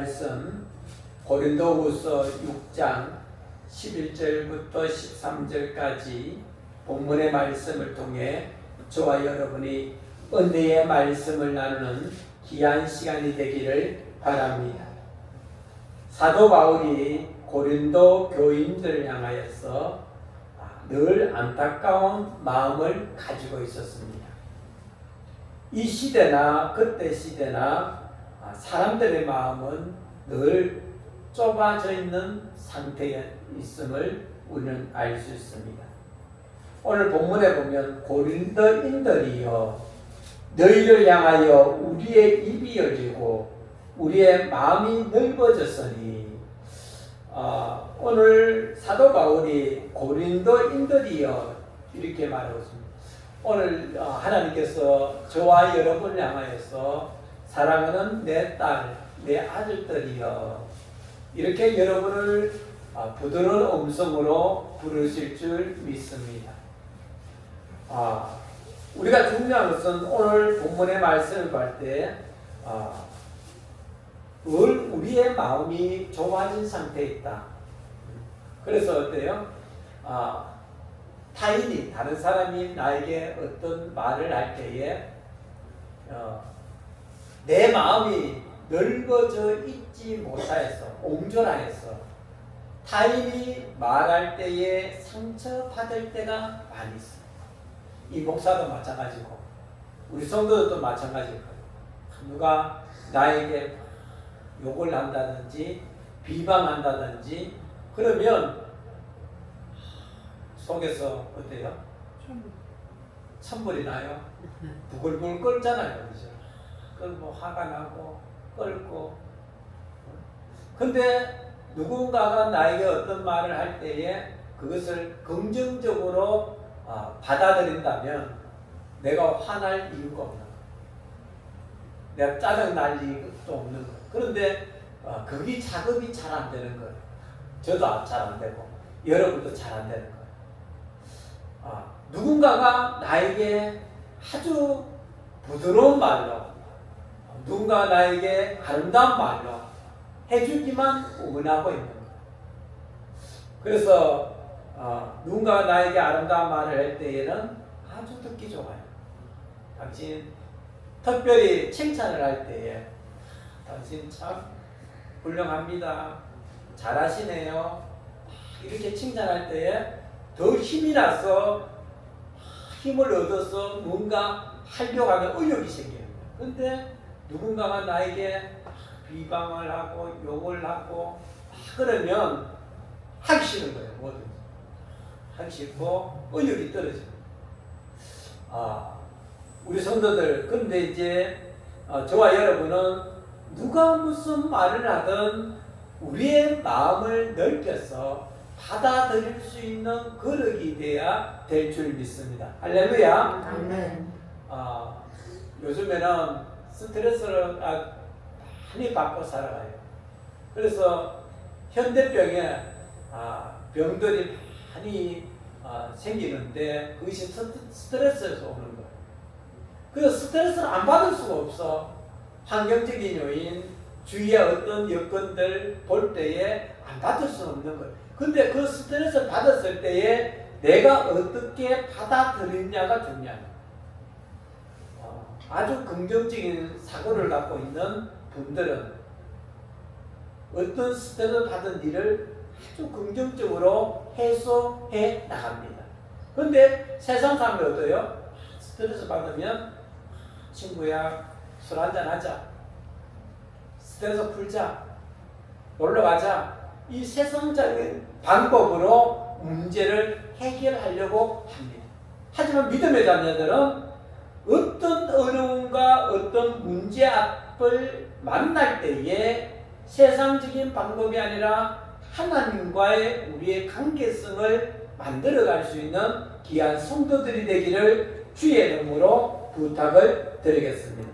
말씀 고린도후서 6장 11절부터 13절까지 본문의 말씀을 통해 저와 여러분이 은혜의 말씀을 나누는 귀한 시간이 되기를 바랍니다. 사도 바울이 고린도 교인들을 향하여서 늘 안타까운 마음을 가지고 있었습니다. 이 시대나 그때 시대나 사람들의 마음은 늘 좁아져 있는 상태에 있음을 우리는 알 수 있습니다. 오늘 본문에 보면 고린도인들이여 너희를 향하여 우리의 입이 열리고 우리의 마음이 넓어졌으니 오늘 사도 바울이 고린도인들이여 이렇게 말하고 있습니다. 오늘 하나님께서 저와 여러분을 향하여서 사랑하는 내 딸, 내 아들들이여 이렇게 여러분을 부드러운 음성으로 부르실 줄 믿습니다. 우리가 중요한 것은 오늘 본문의 말씀을 볼 때 우리의 마음이 좋아진 상태에 있다. 그래서 어때요? 타인이 다른 사람이 나에게 어떤 말을 할 때에 내 마음이 넓어져 있지 못하여서 옹졸하여서 타인이 말할 때에 상처받을 때가 많이 있어요. 이 목사도 마찬가지고 우리 성도들도 마찬가지일 거예요. 누가 나에게 욕을 한다든지 비방한다든지 그러면 속에서 어때요? 천불이 나요. 부글부글 끓잖아요. 그죠? 끓고 화가 나고 끓고. 근데 누군가가 나에게 어떤 말을 할 때에 그것을 긍정적으로 받아들인다면 내가 화날 이유가 없는 거예요. 내가 짜증날 이유도 없는 거예요. 그런데 그게 작업이 잘 안 되는 거예요. 저도 잘 안 되고 여러분도 잘 안 되는 거예요. 누군가가 나에게 아주 부드러운 말로 누군가 나에게 아름다운 말로 해주기만 원하고 있는 거예요. 그래서 누군가가 나에게 아름다운 말을 할 때에는 아주 듣기 좋아요. 당신 특별히 칭찬을 할 때에 당신 참 훌륭합니다. 잘하시네요. 이렇게 칭찬할 때에 더 힘이 나서 힘을 얻어서 뭔가 하려고 하는 의욕이 생겨요. 그런데 누군가가 나에게 비방을 하고 욕을 하고 그러면 하기 싫은 거예요. 뭐든지 하기 싫고 의욕이 떨어져요. 우리 성도들 그런데 이제 저와 여러분은 누가 무슨 말을 하든 우리의 마음을 넓혀서 받아들일 수 있는 거룩이 돼야 될 줄 믿습니다. 할렐루야. 아멘. 요즘에는 스트레스를 많이 받고 살아가요. 그래서 현대병에 병들이 많이 생기는데 그것이 스트레스에서 오는 거예요. 그래서 스트레스를 안 받을 수가 없어. 환경적인 요인, 주위의 어떤 여건들 볼 때에 안 받을 수는 없는 거예요. 근데 그 스트레스를 받았을 때에 내가 어떻게 받아들이냐가 중요해요. 아주 긍정적인 사고를 갖고 있는 분들은 어떤 스트레스를 받은 일을 아주 긍정적으로 해소해 나갑니다. 그런데 세상 사람이 어때요? 스트레스 받으면 친구야 술 한잔 하자. 스트레스 풀자. 놀러 가자. 이 세상적인 방법으로 문제를 해결하려고 합니다. 하지만 믿음의 자녀들은 어떤 어려움과 어떤 문제 앞을 만날 때에 세상적인 방법이 아니라 하나님과의 우리의 관계성을 만들어갈 수 있는 귀한 성도들이 되기를 주의 이름으로 부탁을 드리겠습니다.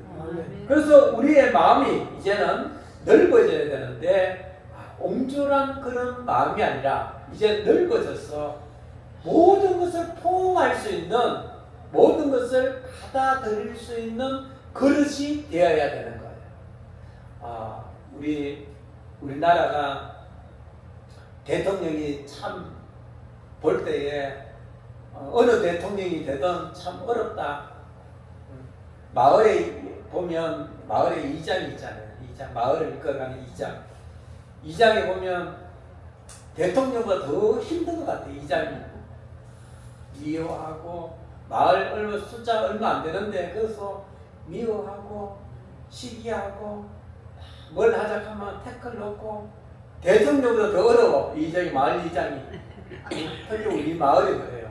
그래서 우리의 마음이 이제는 넓어져야 되는데 옹졸한 그런 마음이 아니라 이제 넓어져서 모든 것을 포용할 수 있는 모든 것을 받아들일 수 있는 그릇이 되어야 되는 거예요. 우리 우리나라가 대통령이 참 볼 때에 어느 대통령이 되든 참 어렵다. 마을에 보면 마을에 이장이 있잖아요. 이장, 마을을 이끌어가는 이장. 이장에 보면 대통령보다 더 힘든 것 같아요. 이장이 미워하고 마을 숫자 얼마 안 되는데 그래서 미워하고 시기하고 뭘 하자 하면 태클 놓고 대통령보다 더 어려워. 이장이 마을 이장이. 특히 우리 마을이 그래요.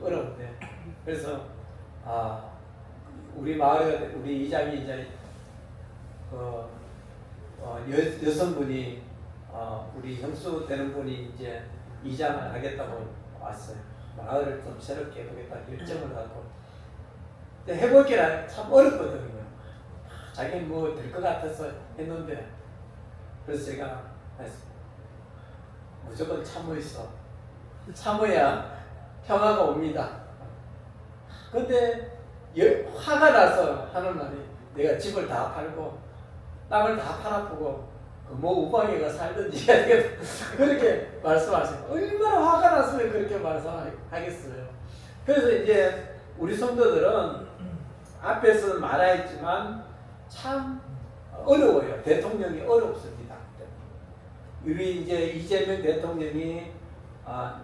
어려운데 그래서 우리 마을에 우리 이장이 이제 여성분이 우리 형수 되는 분이 이제 이장을 하겠다고 왔어요. 마을을 좀 새롭게 해보겠다 결정을 하고 해볼 게 참 어렵거든요. 자기는 뭐 될 것 같아서 했는데 그래서 제가 했어요. 무조건 참고 있어. 참아야 평화가 옵니다. 근데 화가 나서 하는 말이 내가 집을 다 팔고 땅을 다 팔아보고 뭐 우방이가 살든지 그렇게 말씀하세요. 얼마나 화가 났으면 그렇게 말씀하겠어요. 그래서 이제 우리 성도들은 앞에서 말했지만 참 어려워요. 대통령이 어렵습니다. 우리 이제 이재명 대통령이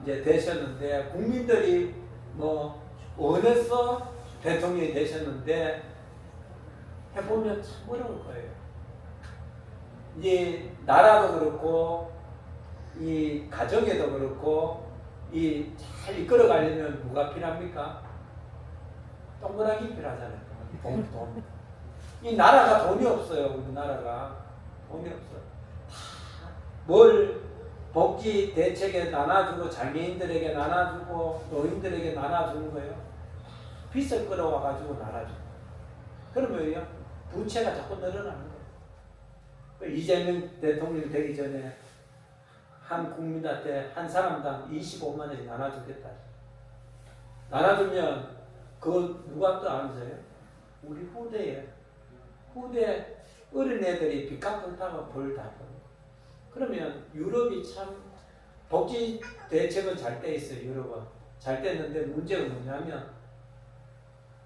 이제 되셨는데 국민들이 뭐 원해서 대통령이 되셨는데 해보면 참 어려울 거예요. 이제 나라도 그렇고 이 가정에도 그렇고 이 잘 이끌어가려면 뭐가 필요합니까? 동그랗게 필요하잖아요. 돈. 이 나라가 돈이 없어요. 우리 나라가 돈이 없어요. 뭘 복지 대책에 나눠주고 장애인들에게 나눠주고 노인들에게 나눠주는 거예요. 빚을 끌어와가지고 나눠주고. 그러면요 부채가 자꾸 늘어나는 거예요. 이재명 대통령이 되기 전에 한 국민한테 한 사람당 25만 원씩 나눠주겠다. 나눠주면 그건 누가 또 아세요? 우리 후대 어린애들이 빚 갚는다고 벌 다 벌어. 그러면 유럽이 참 복지 대책은 잘 돼 있어요. 유럽은 잘 됐는데 문제가 뭐냐면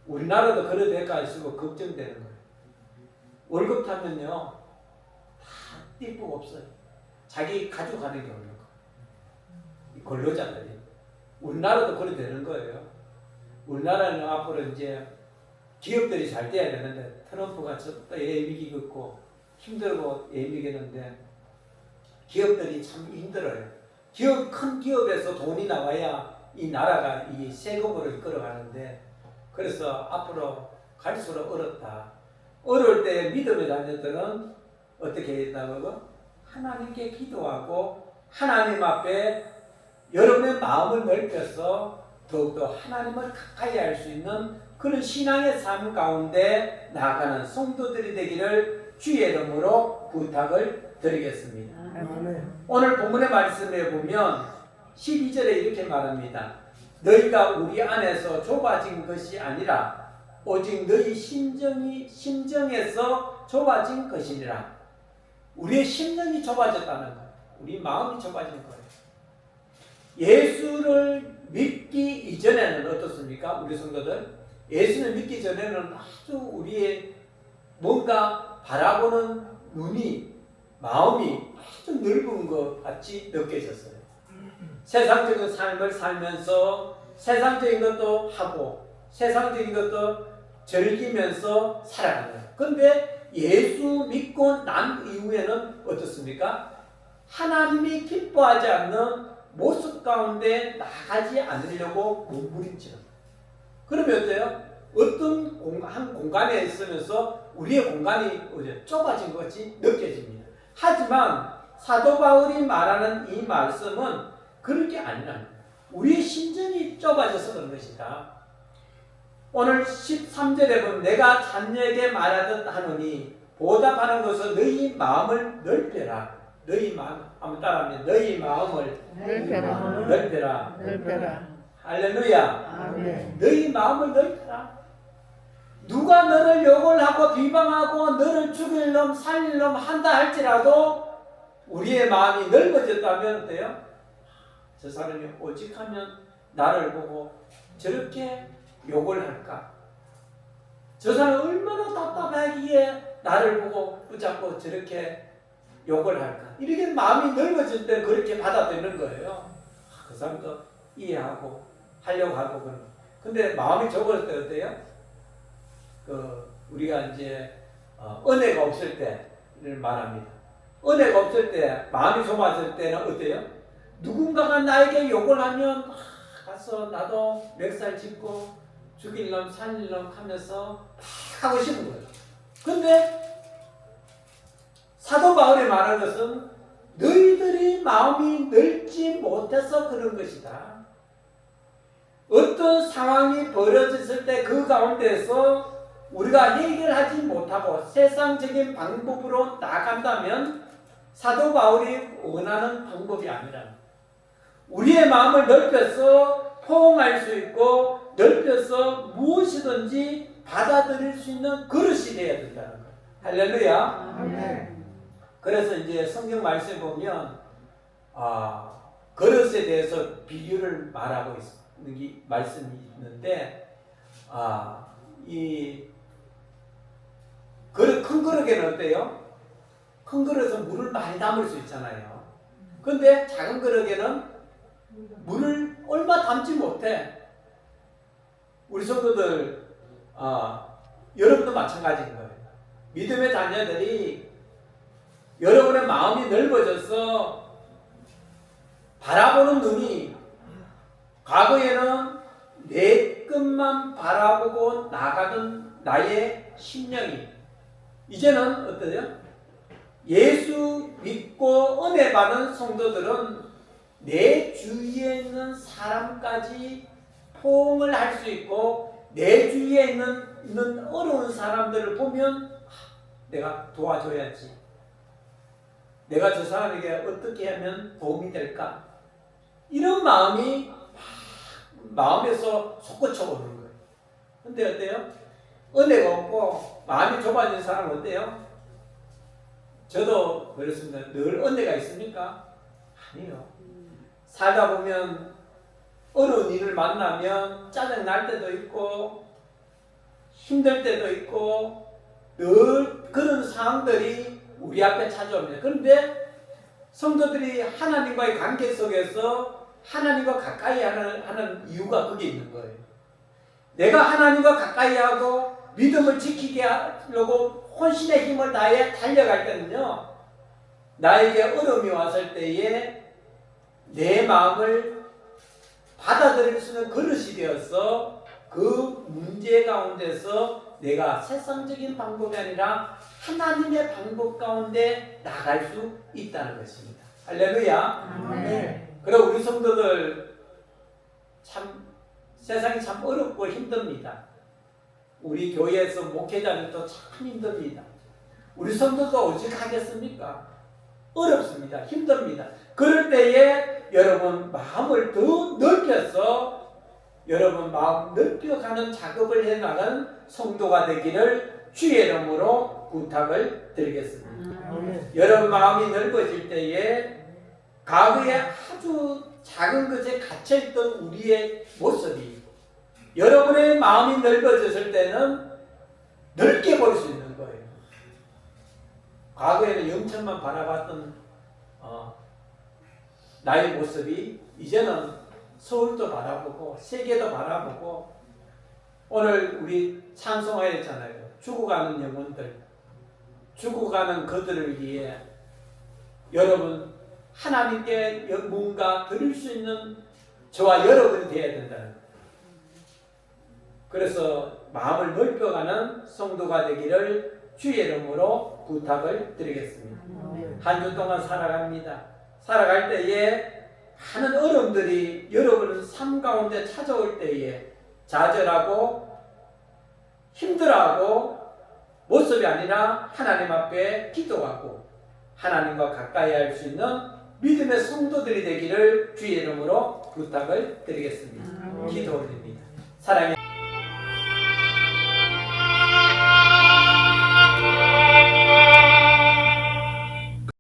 우리나라도 그래 될까 싶고 걱정되는 거예요. 월급 타면요 다 띠뿌 없어요. 자기 가져가는 게 없는 거. 근로자들이 우리나라도 그래 되는 거예요. 우리나라는 앞으로 이제 기업들이 잘 돼야 되는데 트럼프가 또 예비기 긋고 힘들고 예비겠는데 기업들이 참 힘들어요. 큰 기업에서 돈이 나와야 이 나라가 이 세금으로 이끌어가는데 그래서 앞으로 갈수록 어렵다. 어려울 때 믿음의 자녀들은 어떻게 했다고? 하나님께 기도하고 하나님 앞에 여러분의 마음을 넓혀서 더욱더 하나님을 가까이 할 수 있는 그런 신앙의 삶 가운데 나아가는 성도들이 되기를 주의 이름으로 부탁을 드리겠습니다. 오늘 본문의 말씀에 보면 12절에 이렇게 말합니다. 너희가 우리 안에서 좁아진 것이 아니라 오직 너희 심정에서 좁아진 것이니라. 우리의 심정이 좁아졌다는 거예요. 우리 마음이 좁아진 거예요. 예수를 믿기 이전에는 어떻습니까? 우리 성도들 예수를 믿기 전에는 아주 우리의 뭔가 바라보는 눈이 마음이 아주 넓은 것 같이 느껴졌어요. 세상적인 삶을 살면서 세상적인 것도 하고 세상적인 것도 즐기면서 살아가는 거예요. 그런데 예수 믿고 난 이후에는 어떻습니까? 하나님이 기뻐하지 않는 모습 가운데 나가지 않으려고 몸부림치는 거예요. 그러면 어때요? 어떤 한 공간에 있으면서 우리의 공간이 좁아진 것이 느껴집니다. 하지만 사도 바울이 말하는 이 말씀은 그렇게 아니라 우리의 심정이 좁아져서 그런 것이다. 오늘 13절에 보면 내가 자녀에게 말하듯 하노니 보답하는 것은 너희 마음을 넓혀라. 너희 마음 한번 따라하면 너희 마음을 넓혀라. 할렐루야. 아멘. 너희 마음을 넓혀라. 누가 너를 욕을 하고 하고 비방하고 너를 죽일 놈 살릴 놈 한다 할지라도 우리의 마음이 넓어졌다면 어때요? 저 사람이 오직하면 나를 보고 저렇게 욕을 할까? 저 사람이 얼마나 답답하기에 나를 보고 붙잡고 저렇게 욕을 할까? 이렇게 마음이 넓어질 때 그렇게 받아들이는 거예요. 그 사람도 이해하고 하려고 하고 그런. 근데 마음이 좁을 때 어때요? 우리가 이제 은혜가 없을 때를 말합니다. 은혜가 없을 때, 마음이 좁았을 때는 어때요? 누군가가 나에게 욕을 하면 가서 나도 멱살 짚고 죽일 놈 살릴 놈 하면서 막 하고 싶은 거예요. 근데 사도 바울이 말한 것은 너희들이 마음이 넓지 못해서 그런 것이다. 어떤 상황이 벌어졌을 때 그 가운데서 우리가 해결하지 못하고 세상적인 방법으로 나간다면 사도 바울이 원하는 방법이 아니라 우리의 마음을 넓혀서 포용할 수 있고 넓혀서 무엇이든지 받아들일 수 있는 그릇이 되어야 된다는 거예요. 할렐루야. 아멘. 그래서 이제 성경 말씀에 보면 그릇에 대해서 비유를 말하고 있는 말씀이 있는데 이 그릇, 큰 그릇에는 어때요? 큰 그릇은 물을 많이 담을 수 있잖아요. 근데 작은 그릇에는 물을 얼마 담지 못해. 우리 성도들 여러분도 마찬가지인 거예요. 믿음의 자녀들이 여러분의 마음이 넓어져서 바라보는 눈이 과거에는 내 것만 바라보고 나가던 나의 심령이 이제는 어떠세요? 예수 믿고 은혜 받은 성도들은 내 주위에 있는 사람까지 포옹을 할 수 있고 내 주위에 있는 어려운 사람들을 보면 내가 도와줘야지. 내가 저 사람에게 어떻게 하면 도움이 될까? 이런 마음이 마음에서 솟구쳐 오는 거예요. 근데 어때요? 은혜가 없고 마음이 좁아진 사람은 어때요? 저도 그렇습니다. 늘 은혜가 있습니까? 아니요. 살다 보면 어려운 일을 만나면 짜증 날 때도 있고 힘들 때도 있고 늘 그런 상황들이 우리 앞에 찾아옵니다. 그런데 성도들이 하나님과의 관계 속에서 하나님과 가까이 하는 이유가 거기에 있는 거예요. 내가 하나님과 가까이 하고 믿음을 지키게 하려고 혼신의 힘을 다해 달려갈 때는요, 나에게 어려움이 왔을 때에 내 마음을 받아들일 수 있는 그릇이 되어서 그 문제 가운데서 내가 세상적인 방법이 아니라 하나님의 방법 가운데 나갈 수 있다는 것입니다. 할렐루야. 아멘. 그리고 우리 성도들 참 세상이 참 어렵고 힘듭니다. 우리 교회에서 목회자들도 참 힘듭니다. 우리 성도도 오직 하겠습니까? 어렵습니다. 힘듭니다. 그럴 때에 여러분 마음을 더 넓혀서 여러분 마음 넓혀가는 작업을 해나가는 성도가 되기를 주의 이름으로 부탁을 드리겠습니다. 여러분 마음이 넓어질 때에 과거에 아주 작은 것에 갇혀있던 우리의 모습이 여러분의 마음이 넓어졌을 때는 넓게 볼 수 있는 거예요. 과거에는 영천만 바라봤던 나의 모습이 이제는 서울도 바라보고 세계도 바라보고 오늘 우리 찬송하였잖아요. 죽어가는 영혼들, 죽어가는 그들을 위해 여러분 하나님께 뭔가 드릴 수 있는 저와 여러분이 되어야 된다는 거예요. 그래서 마음을 넓혀가는 성도가 되기를 주의 이름으로 부탁을 드리겠습니다. 한 주 동안 살아갑니다. 살아갈 때에 많은 어려움들이 여러분 삶 가운데 찾아올 때에 좌절하고 힘들어하고 모습이 아니라 하나님 앞에 기도하고 하나님과 가까이 할 수 있는 믿음의 성도들이 되기를 주의 이름으로 부탁을 드리겠습니다. 기도 올립니다. 사랑해